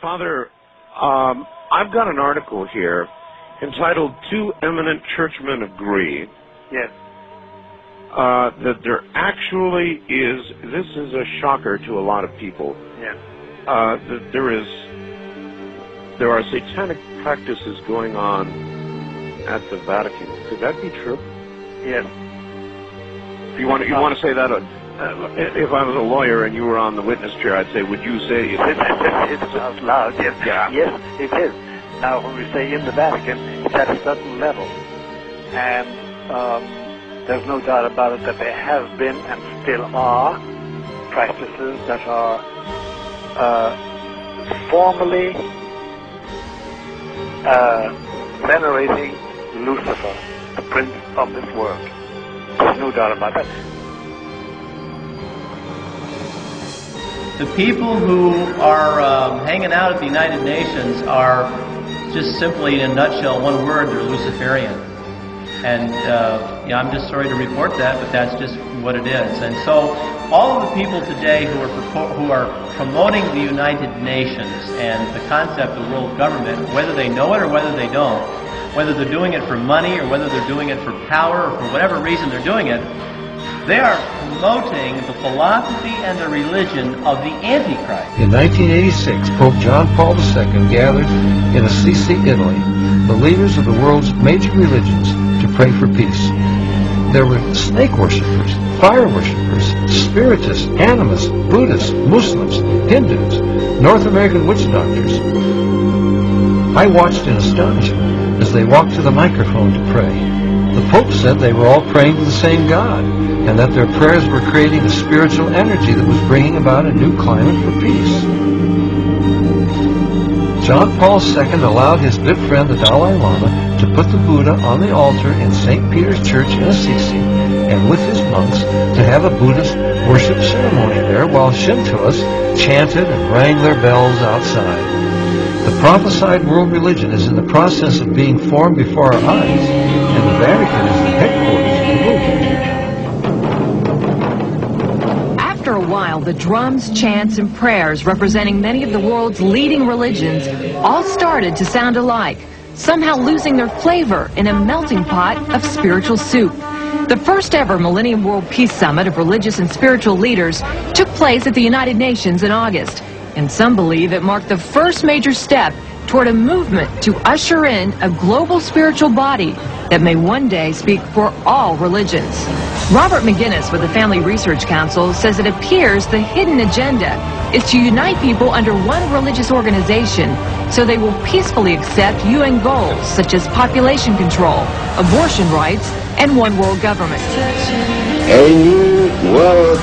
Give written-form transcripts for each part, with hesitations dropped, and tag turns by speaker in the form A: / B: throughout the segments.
A: Father, I've got an article here entitled "Two Eminent Churchmen Agree."
B: Yes.
A: That there actually is, this is a shocker to a lot of people,
B: Yes.
A: that there are satanic practices going on at the Vatican. Could that be true?
B: Yes.
A: You want to say that? If I was a lawyer and you were on the witness chair, I'd say, would you say?
B: It's out loud. Yes.
A: Yeah.
B: Yes, it is. Now, when we say in the Vatican, it's at a certain level, and there's no doubt about it that there have been and still are practices that are formally venerating Lucifer, the prince of this world. There's no doubt about that.
C: The people who are hanging out at the United Nations are just simply, in a nutshell, one word, they're Luciferian. And I'm just sorry to report that, but that's just what it is. And so all of the people today who are promoting the United Nations and the concept of world government, whether they know it or whether they don't, whether they're doing it for money or whether they're doing it for power or for whatever reason they're doing it, they are promoting the philosophy and the religion of the Antichrist.
D: In 1986, Pope John Paul II gathered in Assisi, Italy, the leaders of the world's major religions to pray for peace. There were snake worshippers, fire worshippers, spiritists, animists, Buddhists, Muslims, Hindus, North American witch doctors. I watched in astonishment as they walked to the microphone to pray. The Pope said they were all praying to the same God, and that their prayers were creating a spiritual energy that was bringing about a new climate for peace. John Paul II allowed his good friend the Dalai Lama to put the Buddha on the altar in St. Peter's Church in Assisi, and with his monks to have a Buddhist worship ceremony there while Shintoists chanted and rang their bells outside. The prophesied world religion is in the process of being formed before our eyes, and the Vatican is the headquarters of the movement.
E: After a while, the drums, chants, and prayers representing many of the world's leading religions all started to sound alike, somehow losing their flavor in a melting pot of spiritual soup. The first ever Millennium World Peace Summit of religious and spiritual leaders took place at the United Nations in August, and some believe it marked the first major step toward a movement to usher in a global spiritual body that may one day speak for all religions. Robert McGinnis with the Family Research Council says it appears the hidden agenda is to unite people under one religious organization so they will peacefully accept UN goals such as population control, abortion rights, and one world government.
F: A new world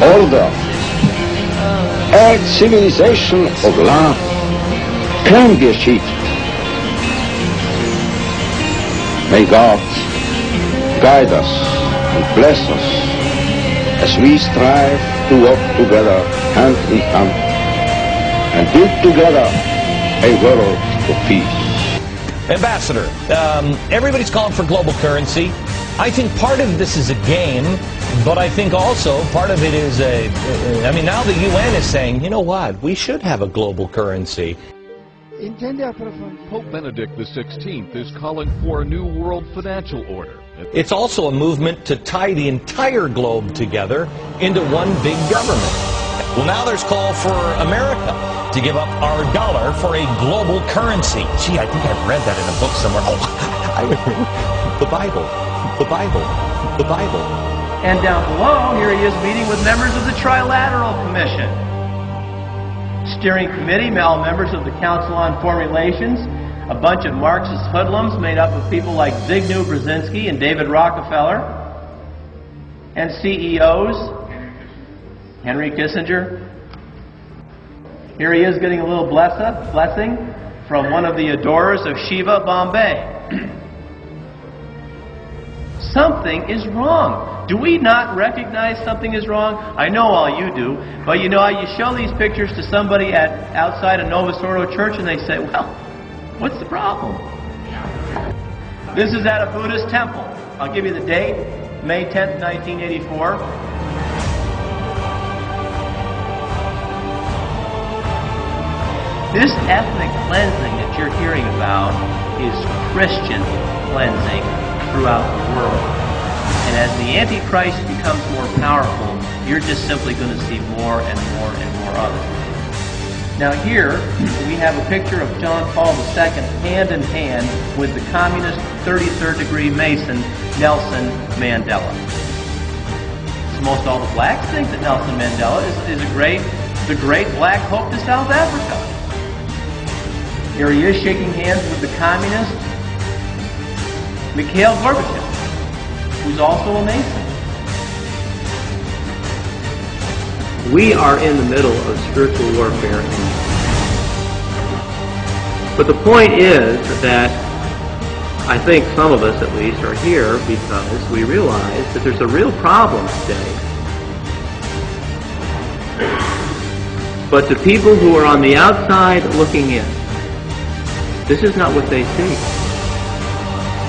F: order, a civilization of love can be achieved. May God guide us and bless us as we strive to walk together hand in hand and build together a world of peace.
G: Ambassador, everybody's calling for global currency. I think part of this is a game, but I think also part of it is now the UN is saying, you know what, we should have a global currency.
H: Pope Benedict XVI is calling for a new world financial order.
G: It's also a movement to tie the entire globe together into one big government. Well, now there's call for America to give up our dollar for a global currency. Gee, I think I've read that in a book somewhere. Oh, the Bible, the Bible, the Bible.
C: And down below, here he is meeting with members of the Trilateral Commission. Steering Committee, all members of the Council on Foreign Relations, a bunch of Marxist hoodlums made up of people like Zbigniew Brzezinski and David Rockefeller, and CEOs, Henry Kissinger. Here he is getting a little blessing from one of the adorers of Shiva, Bombay. Something is wrong. Do we not recognize something is wrong? I know all you do, but you know, you show these pictures to somebody outside a Novus Ordo church and they say, well, what's the problem? This is at a Buddhist temple. I'll give you the date, May 10th, 1984. This ethnic cleansing that you're hearing about is Christian cleansing throughout the world. And as the Antichrist becomes more powerful, you're just simply going to see more and more and more of it. Now here, we have a picture of John Paul II hand in hand with the communist 33rd degree Mason, Nelson Mandela. Most all the blacks think that Nelson Mandela is the great black hope to South Africa. Here he is shaking hands with the communist Mikhail Gorbachev, who's also a Mason. We are in the middle of spiritual warfare. But the point is that I think some of us, at least, are here because we realize that there's a real problem today. But the people who are on the outside looking in, this is not what they see.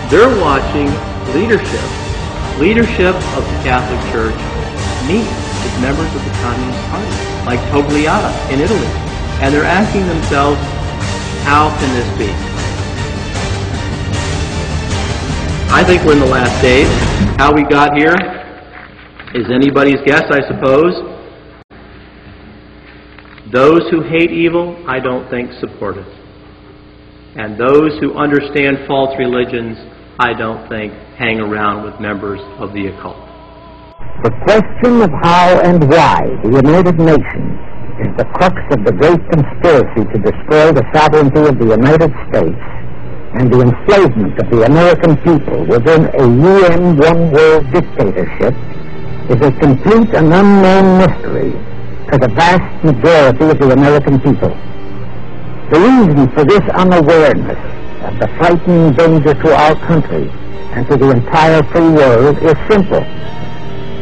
C: They're watching leadership of the Catholic Church meet with members of the Communist Party, like Togliatti in Italy. And they're asking themselves, how can this be? I think we're in the last days. How we got here is anybody's guess, I suppose. Those who hate evil, I don't think support it. And those who understand false religions, I don't think hang around with members of the occult.
I: The question of how and why the United Nations is the crux of the great conspiracy to destroy the sovereignty of the United States and the enslavement of the American people within a UN one-world dictatorship is a complete and unknown mystery to the vast majority of the American people. The reason for this unawareness of the frightening danger to our country and to the entire free world is simple.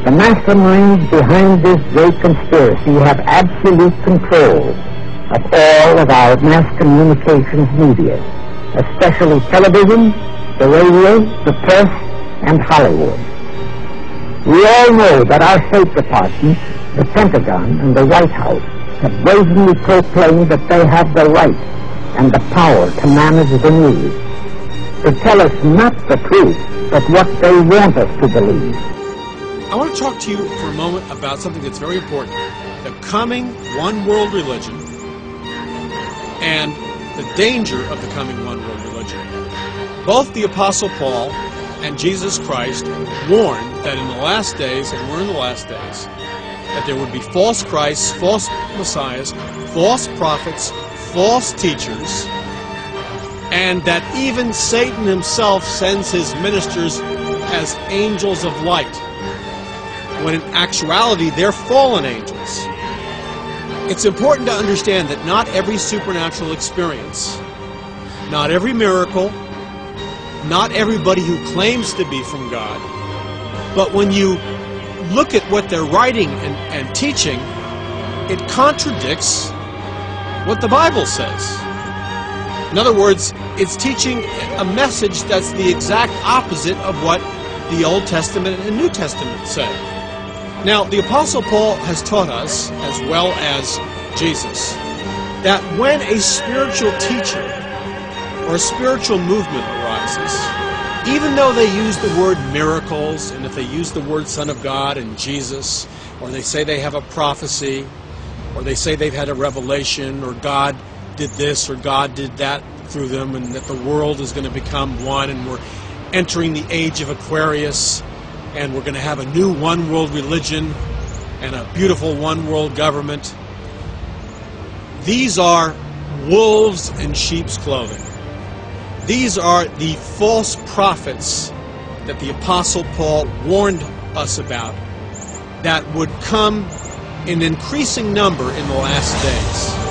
I: The masterminds behind this great conspiracy have absolute control of all of our mass communications media, especially television, the radio, the press, and Hollywood. We all know that our State Department, the Pentagon, and the White House have brazenly proclaimed that they have the right and the power to manage the news, to tell us not the truth, but what they want us to believe.
J: I want to talk to you for a moment about something that's very important. The coming one-world religion and the danger of the coming one-world religion. Both the Apostle Paul and Jesus Christ warned that in the last days, and we're in the last days, that there would be false Christs, false messiahs, false prophets, false teachers, and that even Satan himself sends his ministers as angels of light, when in actuality they're fallen angels. It's important to understand that not every supernatural experience, not every miracle, not everybody who claims to be from God, but when you look at what they're writing and teaching, it contradicts what the Bible says. In other words, it's teaching a message that's the exact opposite of what the Old Testament and New Testament say. Now, the Apostle Paul has taught us, as well as Jesus, that when a spiritual teacher or a spiritual movement arises, even though they use the word miracles, and if they use the word Son of God and Jesus, or they say they have a prophecy, or they say they've had a revelation, or God did this or God did that through them, and that the world is going to become one, and we're entering the age of Aquarius, and we're going to have a new one-world religion and a beautiful one-world government. These are wolves in sheep's clothing. These are the false prophets that the Apostle Paul warned us about that would come in increasing number in the last days.